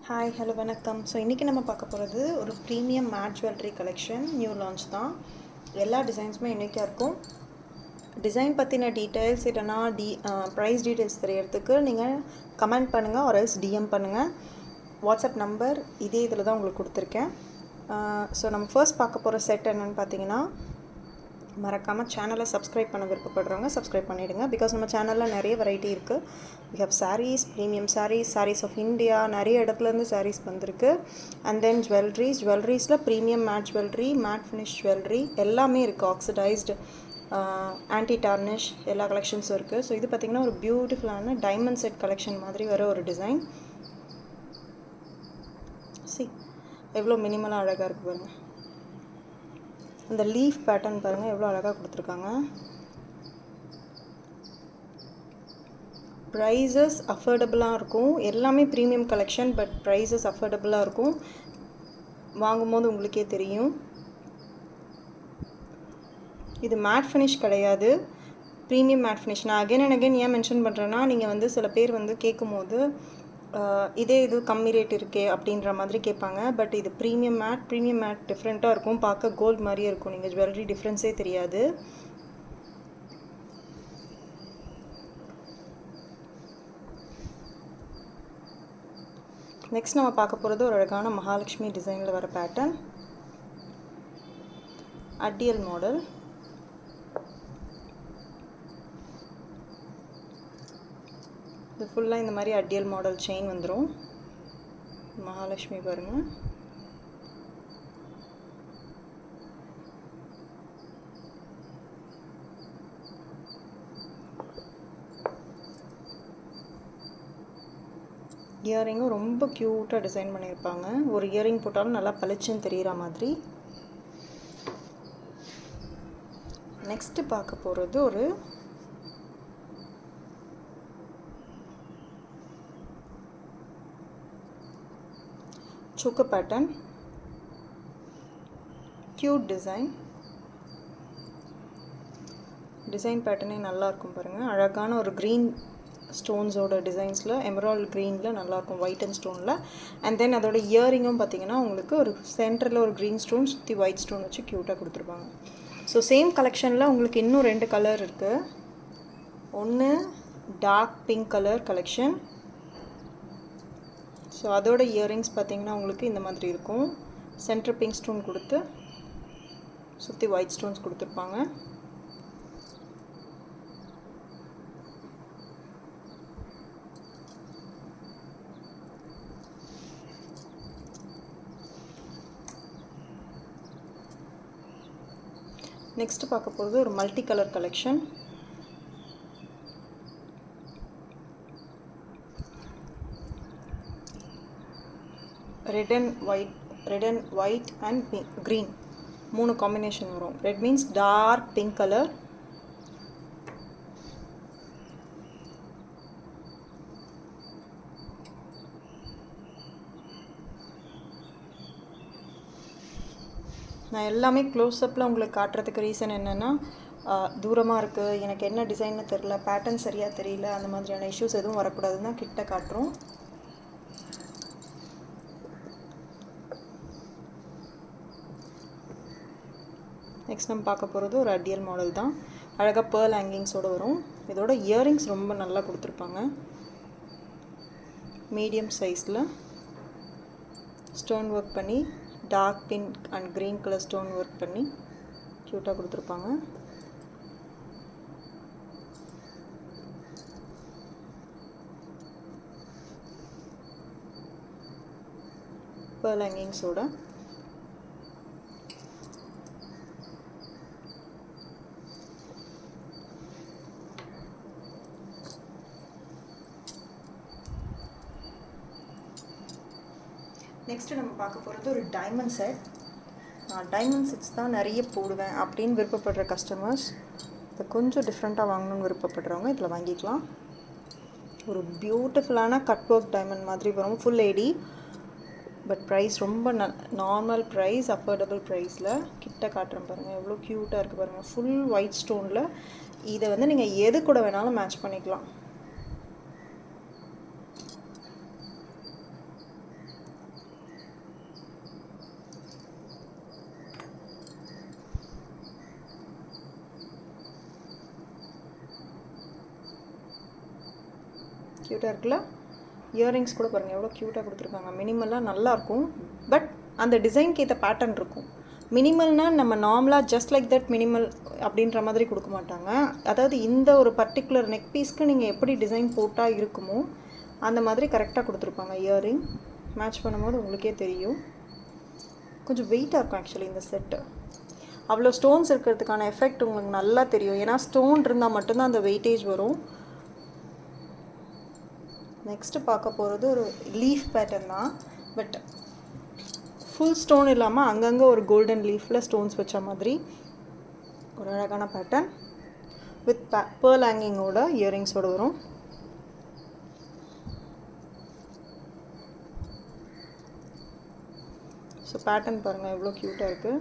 Hi hello வணக்கம். So இன்றைக்கி நம்ம பார்க்க போகிறது ஒரு premium matte jewellery collection new launch தான். எல்லா டிசைன்ஸுமே யூனிக்காக இருக்கும். டிசைன் பற்றின டீட்டெயில்ஸ் இல்லைனா ப்ரைஸ் டீட்டெயில்ஸ் தெரியறதுக்கு நீங்கள் கமெண்ட் பண்ணுங்கள் ஒரு எல்ஸ் டிஎம் பண்ணுங்கள். வாட்ஸ்அப் நம்பர் இதே இதில் தான் உங்களுக்கு கொடுத்துருக்கேன். ஸோ நம்ம ஃபர்ஸ்ட் பார்க்க போகிற செட் என்னென்னு பார்த்தீங்கன்னா, மறக்காமல் சேனலை சப்ஸ்கிரைப் பண்ண விருப்பப்படுறவங்க சப்ஸ்கிரைப் பண்ணிவிடுங்க. பிகாஸ் நம்ம சேனலில் நிறைய வெரைட்டி இருக்குது. We have sarees, premium sarees of India, நிறைய இடத்துலேருந்து சாரீஸ் வந்திருக்கு. அண்ட் தென் ஜுவல்லரிஸில் premium matte jewellery, matte finish jewellery எல்லாமே இருக்குது. ஆக்சிடைஸ்டு, ஆன்டி டார்னிஷ் எல்லா கலெக்ஷன்ஸும் இருக்குது. ஸோ இது பார்த்திங்கன்னா ஒரு பியூட்டிஃபுல்லான டைமண்ட் செட் கலெக்ஷன் மாதிரி வர ஒரு டிசைன். எவ்வளோ மினிமலாக அழகாக இருக்குது பாருங்கள். அந்த லீஃப் பேட்டர்ன் பாருங்கள் எவ்வளோ அழகாக கொடுத்துருக்காங்க. ப்ரைஸஸ் அஃபோர்டபுளாக இருக்கும். எல்லாமே ப்ரீமியம் கலெக்ஷன், பட் ப்ரைஸஸ் அஃபோர்டபுளாக இருக்கும். வாங்கும்போது உங்களுக்கே தெரியும். இது மேட் ஃபினிஷ் கிடையாது, ப்ரீமியம் மேட் ஃபினிஷ். நான் அகைன் அண்ட் அகைன் ஏன் மென்ஷன் பண்ணுறேன்னா, நீங்கள் சில பேர் கேட்கும் போது இது கம்மி ரேட் இருக்கே அப்படின்ற மாதிரி கேட்பாங்க. பட் இது ப்ரீமியம் மேட் டிஃப்ரெண்ட்டாக இருக்கும். பார்க்க கோல்டு மாதிரியே இருக்கும். நீங்கள் ஜுவல்லரி டிஃப்ரென்ஸே தெரியாது. நெக்ஸ்ட் நம்ம பார்க்க போகிறது ஒரு அழகான மகாலட்சுமி டிசைனில் வர பேட்டர்ன், அட்டியல் மாடல். இது ஃபுல்லாக இந்த மாதிரி அட்டியல் மாடல் செயின் வந்துடும். மகாலட்சுமி பாருங்கள். இயரிங்கும் ரொம்ப க்யூட்டாக டிசைன் பண்ணியிருப்பாங்க. ஒரு இயரிங் போட்டாலும் நல்லா பளிச்சுன்னு தெரிகிற மாதிரி. நெக்ஸ்ட்டு பார்க்க போகிறது ஒரு சுக்கு பேட்டர்ன், க்யூட் டிசைன் பேட்டர்னே நல்லாயிருக்கும் பாருங்கள். அழகான ஒரு க்ரீன் ஸ்டோன்ஸோட டிசைன்ஸில், எமரால்ட் க்ரீனில் நல்லாயிருக்கும், ஒயிட் அண்ட் ஸ்டோனில். அண்ட் தென் அதோட இயரிங்கும் பார்த்திங்கன்னா உங்களுக்கு ஒரு சென்டரில் ஒரு க்ரீன் ஸ்டோன், சுற்றி ஒயிட் ஸ்டோன் வச்சு க்யூட்டாக கொடுத்துருப்பாங்க. ஸோ சேம் கலெக்ஷனில் உங்களுக்கு இன்னும் 2 கலர் இருக்குது. ஒன்று dark pink colour collection. So அதோட இயரிங்ஸ் பார்த்திங்கன்னா உங்களுக்கு இந்த மாதிரி இருக்கும். சென்டர் பிங்க் ஸ்டோன் கொடுத்து சுற்றி ஒயிட் ஸ்டோன்ஸ் கொடுத்துருப்பாங்க. நெக்ஸ்ட்டு பார்க்க போகிறது ஒரு multi colour collection. Red and white and green 3 combination வரும். Red means dark pink colour, நான் எல்லாமே க்ளோஸ்அப்பில் உங்களுக்கு காட்டுறதுக்கு ரீசன் என்னென்னா, தூரமாக இருக்குது, எனக்கு என்ன டிசைன்னு தெரில, பேட்டர்ன் சரியாக தெரியல, அந்த மாதிரியான இஷ்யூஸ் எதுவும் வரக்கூடாதுன்னு தான் கிட்ட காட்டுறோம். நெக்ஸ்ட் நம்ம பார்க்க போகிறது ஒரு அட்டியல் மாடல் தான். அழகாக பேர்ல் ஹேங்கிங்ஸோடு வரும். இதோட இயரிங்ஸ் ரொம்ப நல்லா கொடுத்துருப்பாங்க. மீடியம் சைஸில் ஸ்டோன் ஒர்க் பண்ணி, dark pink and green colour stone work பண்ணி க்யூட்டாக கொடுத்துருப்பாங்க. பேர்ல் ஹேங்கிங்ஸோட நெக்ஸ்ட்டு நம்ம பார்க்க போகிறது ஒரு டைமண்ட் செட். நான் டைமண்ட் செட்ஸ் தான் நிறைய போடுவேன் அப்படின்னு விருப்பப்படுற கஸ்டமர்ஸ், இதை கொஞ்சம் டிஃப்ரெண்ட்டாக வாங்கணும்னு விருப்பப்படுறவங்க இதில் வாங்கிக்கலாம். ஒரு பியூட்டிஃபுல்லான கட் ஒர்க் டைமண்ட் மாதிரி வரும், ஃபுல் ஏடி. பட் ப்ரைஸ் ரொம்ப நார்மல் ப்ரைஸ், அஃபோர்டபுள் ப்ரைஸில். கிட்ட காட்டுறேன் பாருங்கள், எவ்வளோ க்யூட்டாக இருக்குது பாருங்கள். ஃபுல் ஒயிட் ஸ்டோனில். இதை நீங்கள் எது கூட வேணாலும் மேட்ச் பண்ணிக்கலாம். க்யூட்டாக இருக்குல்ல. இயரிங்ஸ் கூட பாருங்கள் எவ்வளோ க்யூட்டாக கொடுத்துருக்காங்க. மினிமலாக நல்லாயிருக்கும், பட் அந்த டிசைனுக்கு ஏற்ற பேட்டர்ன் இருக்கும். மினிமல்னால் நம்ம நார்மலாக ஜஸ்ட் லைக் தட் மினிமல் அப்படின்ற மாதிரி கொடுக்க மாட்டாங்க. அதாவது இந்த ஒரு பர்டிகுலர் நெக் பீஸ்க்கு நீங்கள் எப்படி டிசைன் போட்டால் இருக்குமோ அந்த மாதிரி கரெக்டாக கொடுத்துருப்பாங்க. இயரிங் மேட்ச் பண்ணும்போது உங்களுக்கே தெரியும். கொஞ்சம் வெயிட்டாக இருக்கும் ஆக்சுவலி இந்த செட்டு. அவ்வளோ ஸ்டோன்ஸ் இருக்கிறதுக்கான எஃபெக்ட் உங்களுக்கு நல்லா தெரியும். ஏன்னா ஸ்டோன் இருந்தால் மட்டும்தான் அந்த வெயிட்டேஜ் வரும். நெக்ஸ்ட்டு பார்க்க போகிறது ஒரு லீஃப் பேட்டர்ன் தான், பட் ஃபுல் ஸ்டோன் இல்லாமல் அங்கங்கே ஒரு கோல்டன் லீஃபில் ஸ்டோன்ஸ் வச்ச மாதிரி ஒரு அழகான பேட்டர்ன் வித் பேர்ல் ஹேங்கிங்கோட இயரிங்ஸோடு வரும். ஸோ பேட்டர்ன் பாருங்கள் எவ்வளோ க்யூட்டாக இருக்குது.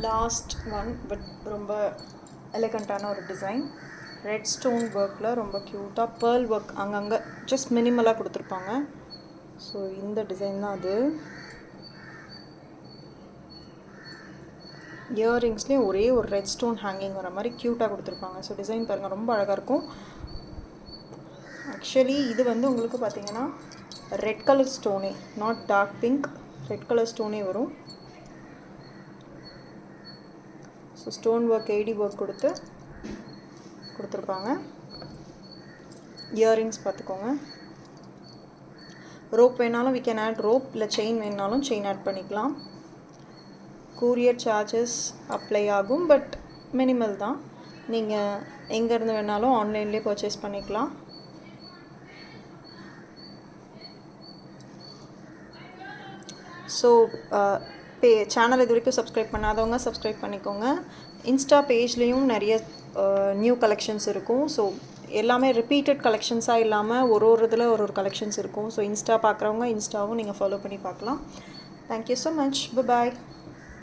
லாஸ்ட் ஒன், பட் ரொம்ப எலகண்ட்டான ஒரு டிசைன். ரெட் ஸ்டோன் ஒர்க்கில் ரொம்ப க்யூட்டாக பேர்ல் ஒர்க் அங்கங்கே ஜஸ்ட் மினிமலாக கொடுத்துருப்பாங்க. ஸோ இந்த டிசைன் தான் அது. இயரிங்ஸ்லேயும் ஒரே ஒரு ரெட் ஸ்டோன் ஹேங்கிங் வர மாதிரி க்யூட்டாக கொடுத்துருப்பாங்க. ஸோ டிசைன் பாருங்கள் ரொம்ப அழகாக இருக்கும். ஆக்சுவலி இது வந்து உங்களுக்கு பார்த்தீங்கன்னா ரெட் கலர் ஸ்டோனே, not dark pink, red colour ஸ்டோனே வரும். So stone work AD work கொடுத்துருப்பாங்க. இயரிங்ஸ் பார்த்துக்கோங்க. ரோப் வேணாலும் we can add ரோப், இல்லை செயின் வேணாலும் செயின் ஆட் பண்ணிக்கலாம். கூரியர் சார்ஜஸ் அப்ளை ஆகும், பட் மினிமல் தான். நீங்கள் எங்கேருந்து வேணாலும் ஆன்லைன்லேயே பர்ச்சேஸ் பண்ணிக்கலாம். ஸோ சேனல் இது வரைக்கும் சப்ஸ்கிரைப் பண்ணாதவங்க சப்ஸ்கிரைப் பண்ணிக்கோங்க. இன்ஸ்டா பேஜ்லேயும் நிறைய நியூ கலெக்ஷன்ஸ் இருக்கும். ஸோ எல்லாமே ரிப்பீட்டட் கலெக்ஷன்ஸாக இல்லாமல் ஒரு இதில் ஒரு கலெக்ஷன்ஸ் இருக்கும். ஸோ இன்ஸ்டா பார்க்குறவங்க இன்ஸ்டாவும் நீங்கள் ஃபாலோ பண்ணி பார்க்கலாம். Thank you so much. பாய்.